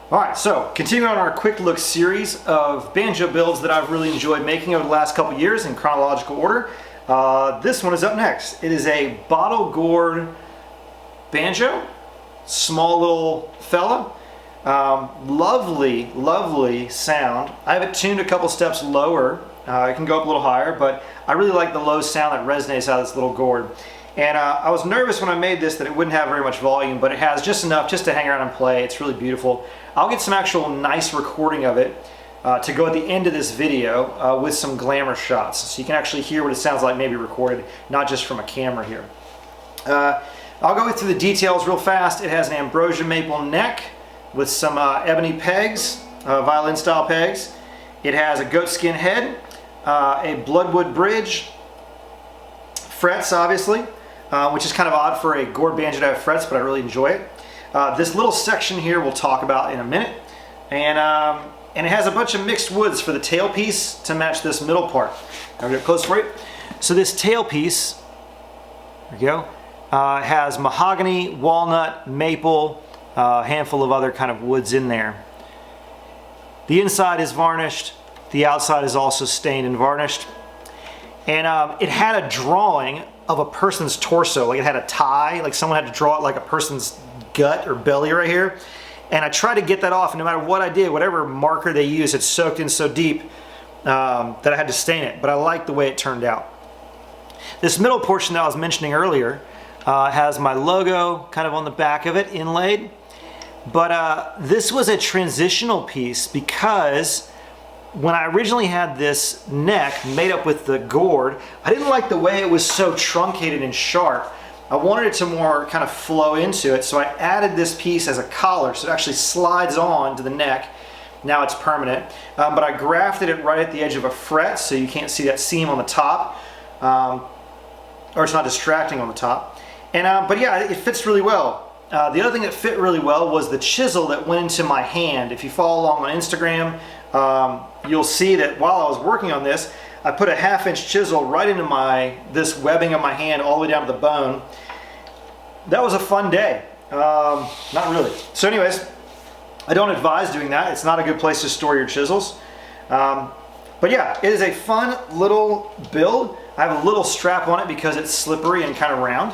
Alright, so continuing on our quick look series of banjo builds that I've really enjoyed making over the last couple years in chronological order. This one is up next. It is a bottle gourd banjo, small little fella. Lovely, lovely sound. I have it tuned a couple steps lower. It can go up a little higher, but I really like the low sound that resonates out of this little gourd. And I was nervous when I made this that it wouldn't have very much volume, but it has just enough just to hang around and play. It's really beautiful. I'll get some actual nice recording of it to go at the end of this video with some glamour shots, so you can actually hear what it sounds like maybe recorded, not just from a camera here. I'll go through the details real fast. It has an ambrosia maple neck with some ebony pegs, violin style pegs. It has a goatskin head, a bloodwood bridge, frets obviously, which is kind of odd for a gourd banjo to have frets, but I really enjoy it. This little section here we'll talk about in a minute, and it has a bunch of mixed woods for the tailpiece to match this middle part. I'll get close for you. So this tailpiece, there we go, has mahogany, walnut, maple, a handful of other kind of woods in there. The inside is varnished, the outside is also stained and varnished, and it had a drawing of a person's torso, like it had a tie, like someone had to draw it like a person's gut or belly right here, and I tried to get that off, and no matter what I did, whatever marker they used, it soaked in so deep that I had to stain it, but I like the way it turned out. This middle portion that I was mentioning earlier has my logo kind of on the back of it inlaid, but this was a transitional piece because when I originally had this neck made up with the gourd, I didn't like the way it was so truncated and sharp. I wanted it to more kind of flow into it, so I added this piece as a collar, so it actually slides on to the neck. Now it's permanent, but I grafted it right at the edge of a fret, so you can't see that seam on the top, or it's not distracting on the top. And but yeah, it fits really well. The other thing that fit really well was the chisel that went into my hand. If you follow along on Instagram, you'll see that while I was working on this, I put a 1/2-inch chisel right into this webbing of my hand all the way down to the bone. That was a fun day. Not really. So anyways, I don't advise doing that. It's not a good place to store your chisels. But yeah, it is a fun little build. I have a little strap on it because it's slippery and kind of round.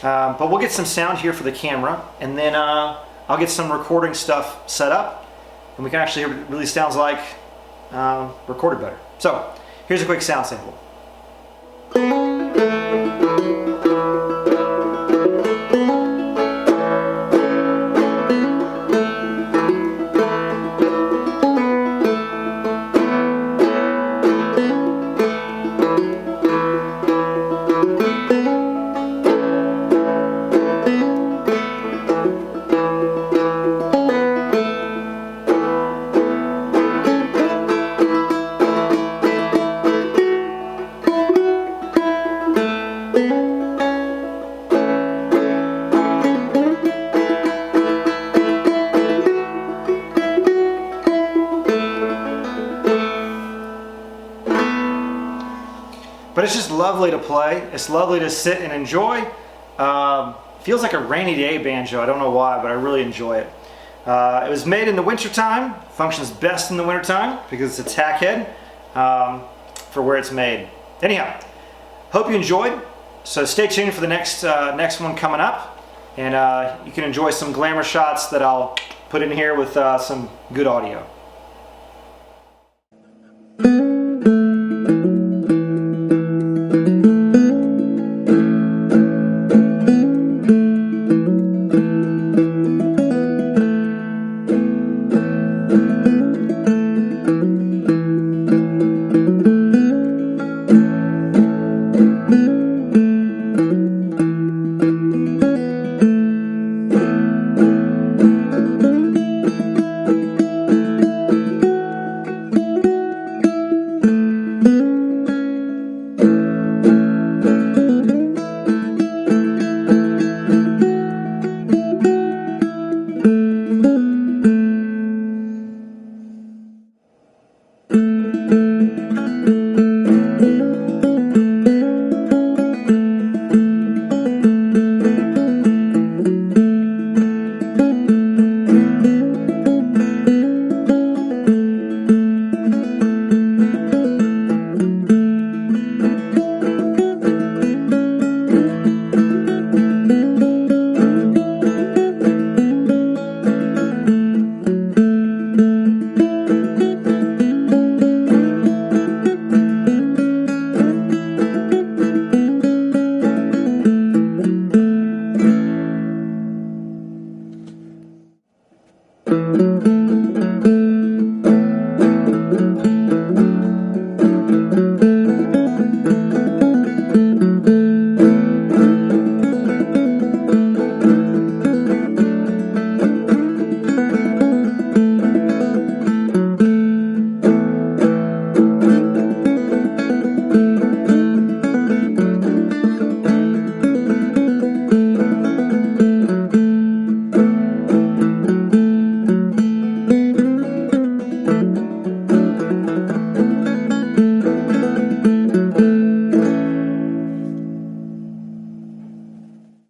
But we'll get some sound here for the camera, and then I'll get some recording stuff set up, and we can actually hear what it really sounds like recorded better. So here's a quick sound sample. But it's just lovely to play. It's lovely to sit and enjoy. Feels like a rainy day banjo. I don't know why, but I really enjoy it. It was made in the wintertime. Functions best in the wintertime because it's a tack head for where it's made. Anyhow, hope you enjoyed. So stay tuned for the next one coming up. And you can enjoy some glamour shots that I'll put in here with some good audio.